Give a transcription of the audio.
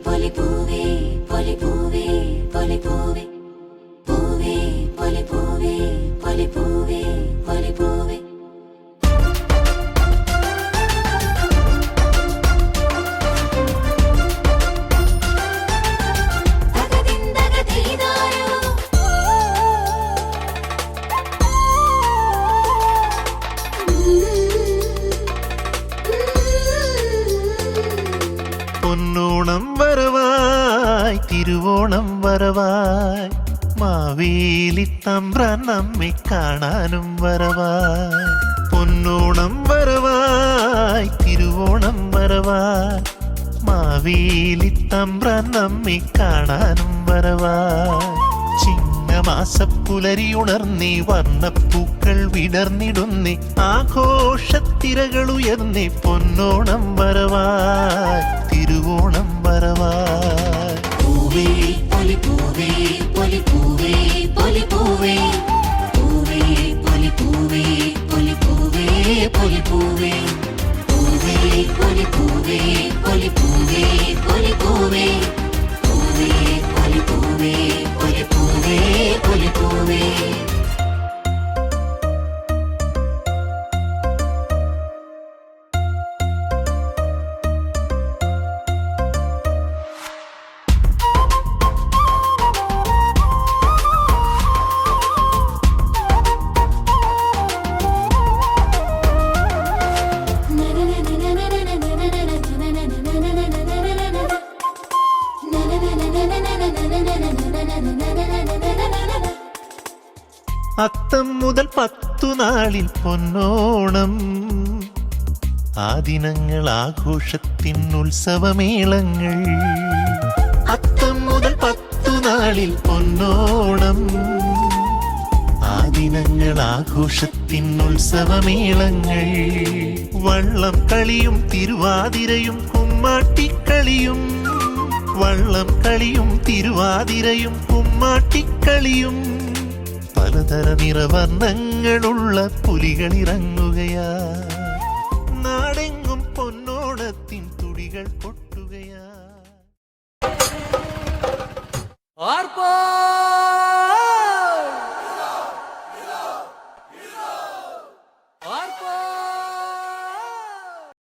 പൊലിപ്പൂവേ പൊലിപ്പൂവേ പൊലിപ്പൂവേ പൂവേ പൊലിപ്പൂവേ പൊലിപ്പൂവേ പൊലിപ്പൂവേ പൊന്നോണം വരവായി തിരുവോണം വരവായി മാവേലി തമ്പ്രാൻ നമ്മെ കാണാനും വരവായി പൊന്നോണം വരവായി തിരുവോണം വരവായി മാവേലി തമ്പ്രാൻ നമ്മെ കാണാനും വരവായി ചിങ്ങമാസപ്പുലരി ഉണർന്നേ വർണ്ണപ്പൂക്കൾ വിടർന്നിടുന്നേ ആഘോഷത്തിരകൾ ഉയർന്നേ പൊന്നോണം വരവായി തിരുവോണം വരവായി പൂവേ പൊലിപ്പൂവേ പൊലിപ്പൂവേ പൊലിപ്പൂവേ പൂവേ പൊലിപ്പൂവേ പൊലിപ്പൂവേ പൊലിപ്പൂവേ പൂവേ പൊലിപ്പൂവേ പൊലിപ്പൂവേ പൊലിപ്പൂവേ പൂവേ പൊലിപ്പൂവേ പൊലിപ്പൂവേ പൊലിപ്പൂവേ അത്തം മുതൽ 10 നാളിൽ പൊന്നോണം ആ ദിനങ്ങൾ ആഘോഷത്തിൻ ഉത്സവമേളങ്ങൾ അത്തം മുതൽ 10 നാളിൽ പൊന്നോണം ആ ദിനങ്ങൾ ആഘോഷത്തിൻ ഉത്സവമേളങ്ങൾ വള്ളം കളിയും തിരുവാതിരയും കുമ്മാട്ടിക്കളിയും വള്ളം കളിയും തിരുവാതിരയും കുമ്മാട്ടിക്കളിയും പലതര നിറവർണ്ണങ്ങളുള്ള പുലികളിറങ്ങുകയാ നാടെങ്ങും പൊന്നോണത്തിൻ തുടികൾ പൊട്ടുകയാ. ആർപ്പാ